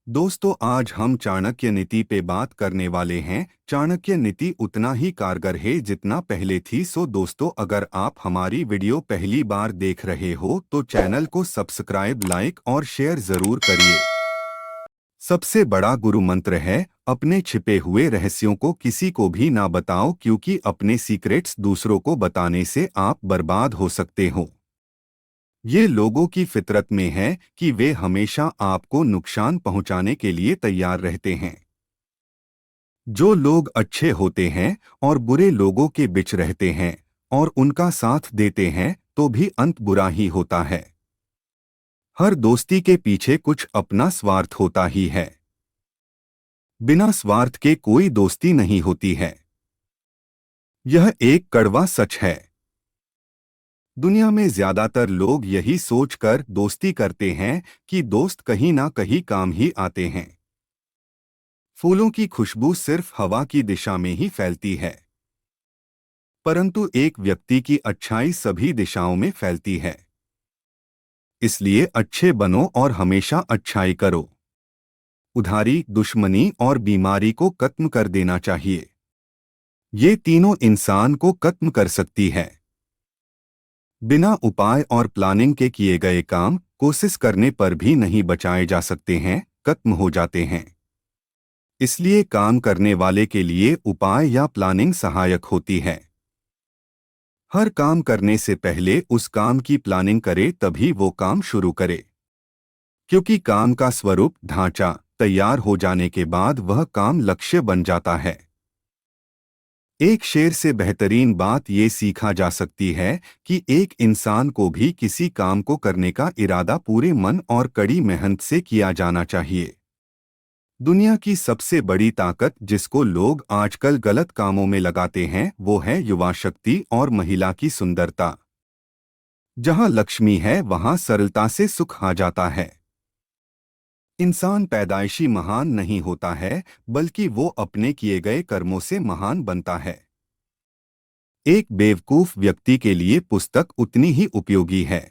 दोस्तों, आज हम चाणक्य नीति पे बात करने वाले हैं। चाणक्य नीति उतना ही कारगर है जितना पहले थी। दोस्तों, अगर आप हमारी वीडियो पहली बार देख रहे हो तो चैनल को सब्सक्राइब, लाइक और शेयर जरूर करिए। सबसे बड़ा गुरु मंत्र है, अपने छिपे हुए रहस्यों को किसी को भी ना बताओ, क्योंकि अपने सीक्रेट्स दूसरों को बताने से आप बर्बाद हो सकते हो। ये लोगों की फितरत में है कि वे हमेशा आपको नुकसान पहुंचाने के लिए तैयार रहते हैं। जो लोग अच्छे होते हैं और बुरे लोगों के बीच रहते हैं और उनका साथ देते हैं तो भी अंत बुरा ही होता है। हर दोस्ती के पीछे कुछ अपना स्वार्थ होता ही है। बिना स्वार्थ के कोई दोस्ती नहीं होती है। यह एक कड़वा सच है। दुनिया में ज्यादातर लोग यही सोचकर दोस्ती करते हैं कि दोस्त कहीं ना कहीं काम ही आते हैं। फूलों की खुशबू सिर्फ हवा की दिशा में ही फैलती है, परंतु एक व्यक्ति की अच्छाई सभी दिशाओं में फैलती है। इसलिए अच्छे बनो और हमेशा अच्छाई करो। उधारी, दुश्मनी और बीमारी को खत्म कर देना चाहिए। ये तीनों इंसान को खत्म कर सकती है। बिना उपाय और प्लानिंग के किए गए काम कोशिश करने पर भी नहीं बचाए जा सकते हैं, खत्म हो जाते हैं। इसलिए काम करने वाले के लिए उपाय या प्लानिंग सहायक होती है। हर काम करने से पहले उस काम की प्लानिंग करे, तभी वो काम शुरू करे। क्योंकि काम का स्वरूप, ढांचा तैयार हो जाने के बाद वह काम लक्ष्य बन जाता है। एक शेर से बेहतरीन बात ये सीखा जा सकती है कि एक इंसान को भी किसी काम को करने का इरादा पूरे मन और कड़ी मेहनत से किया जाना चाहिए। दुनिया की सबसे बड़ी ताकत जिसको लोग आजकल गलत कामों में लगाते हैं वो है युवा शक्ति और महिला की सुंदरता। जहां लक्ष्मी है वहां सरलता से सुख आ जाता है। इंसान पैदाइशी महान नहीं होता है, बल्कि वो अपने किए गए कर्मों से महान बनता है। एक बेवकूफ व्यक्ति के लिए पुस्तक उतनी ही उपयोगी है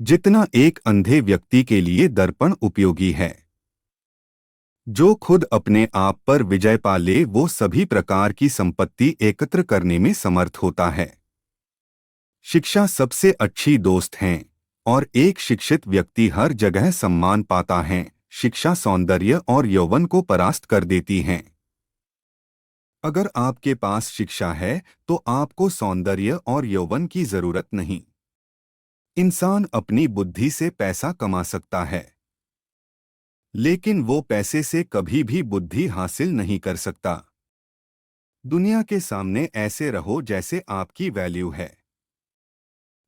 जितना एक अंधे व्यक्ति के लिए दर्पण उपयोगी है। जो खुद अपने आप पर विजय पा ले वो सभी प्रकार की संपत्ति एकत्र करने में समर्थ होता है। शिक्षा सबसे अच्छी दोस्त है और एक शिक्षित व्यक्ति हर जगह सम्मान पाता है। शिक्षा सौंदर्य और यौवन को परास्त कर देती है। अगर आपके पास शिक्षा है तो आपको सौंदर्य और यौवन की जरूरत नहीं। इंसान अपनी बुद्धि से पैसा कमा सकता है, लेकिन वो पैसे से कभी भी बुद्धि हासिल नहीं कर सकता। दुनिया के सामने ऐसे रहो जैसे आपकी वैल्यू है।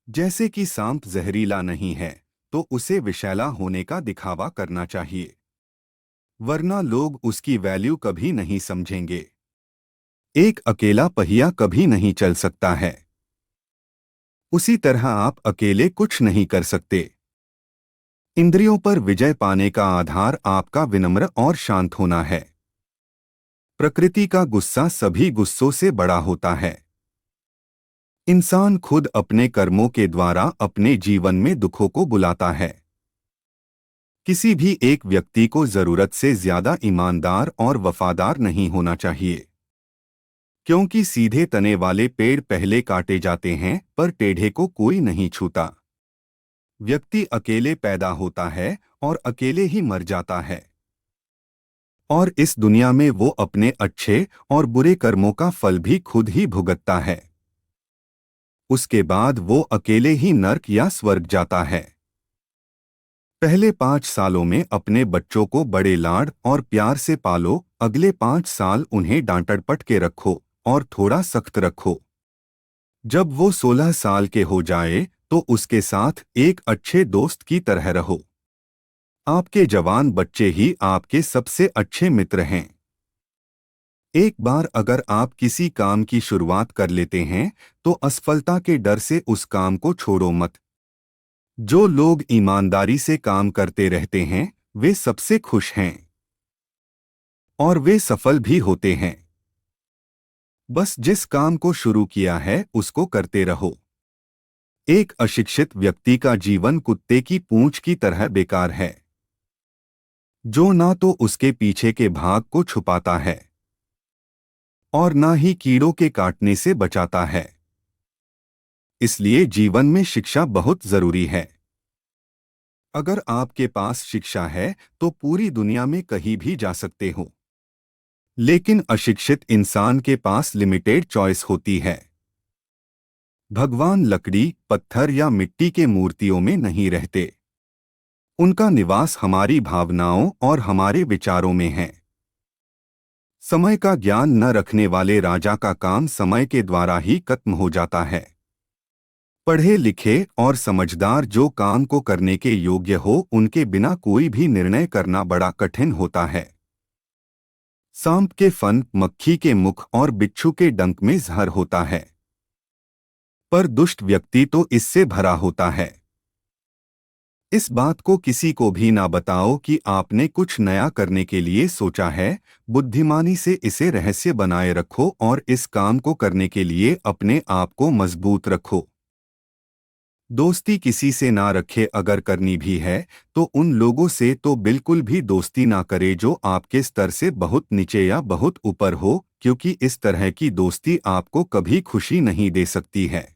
जैसे कि सांप जहरीला नहीं है तो उसे विषैला होने का दिखावा करना चाहिए, वरना लोग उसकी वैल्यू कभी नहीं समझेंगे। एक अकेला पहिया कभी नहीं चल सकता है, उसी तरह आप अकेले कुछ नहीं कर सकते। इंद्रियों पर विजय पाने का आधार आपका विनम्र और शांत होना है। प्रकृति का गुस्सा सभी गुस्सों से बड़ा होता है। इंसान खुद अपने कर्मों के द्वारा अपने जीवन में दुखों को बुलाता है। किसी भी एक व्यक्ति को जरूरत से ज्यादा ईमानदार और वफादार नहीं होना चाहिए, क्योंकि सीधे तने वाले पेड़ पहले काटे जाते हैं पर टेढ़े को कोई नहीं छूता। व्यक्ति अकेले पैदा होता है और अकेले ही मर जाता है, और इस दुनिया में वो अपने अच्छे और बुरे कर्मों का फल भी खुद ही भुगतता है। उसके बाद वो अकेले ही नर्क या स्वर्ग जाता है। पहले 5 सालों में अपने बच्चों को बड़े लाड और प्यार से पालो, अगले 5 साल उन्हें डांट डपट के रखो और थोड़ा सख्त रखो। जब वो 16 साल के हो जाए तो उसके साथ एक अच्छे दोस्त की तरह रहो। आपके जवान बच्चे ही आपके सबसे अच्छे मित्र हैं। एक बार अगर आप किसी काम की शुरुआत कर लेते हैं तो असफलता के डर से उस काम को छोड़ो मत। जो लोग ईमानदारी से काम करते रहते हैं वे सबसे खुश हैं और वे सफल भी होते हैं। बस जिस काम को शुरू किया है उसको करते रहो। एक अशिक्षित व्यक्ति का जीवन कुत्ते की पूंछ की तरह बेकार है। जो ना तो उसके पीछे के भाग को छुपाता है और ना ही कीड़ों के काटने से बचाता है। इसलिए जीवन में शिक्षा बहुत जरूरी है। अगर आपके पास शिक्षा है तो पूरी दुनिया में कहीं भी जा सकते हो। लेकिन अशिक्षित इंसान के पास लिमिटेड चॉइस होती है। भगवान लकड़ी, पत्थर या मिट्टी के मूर्तियों में नहीं रहते। उनका निवास हमारी भावनाओं और हमारे विचारों में है। समय का ज्ञान न रखने वाले राजा का काम समय के द्वारा ही खत्म हो जाता है। पढ़े लिखे और समझदार जो काम को करने के योग्य हो, उनके बिना कोई भी निर्णय करना बड़ा कठिन होता है। सांप के फन, मक्खी के मुख और बिच्छू के डंक में जहर होता है, पर दुष्ट व्यक्ति तो इससे भरा होता है। इस बात को किसी को भी ना बताओ कि आपने कुछ नया करने के लिए सोचा है। बुद्धिमानी से इसे रहस्य बनाए रखो और इस काम को करने के लिए अपने आप को मजबूत रखो। दोस्ती किसी से ना रखे, अगर करनी भी है तो उन लोगों से तो बिल्कुल भी दोस्ती ना करे जो आपके स्तर से बहुत नीचे या बहुत ऊपर हो, क्योंकि इस तरह की दोस्ती आपको कभी खुशी नहीं दे सकती है।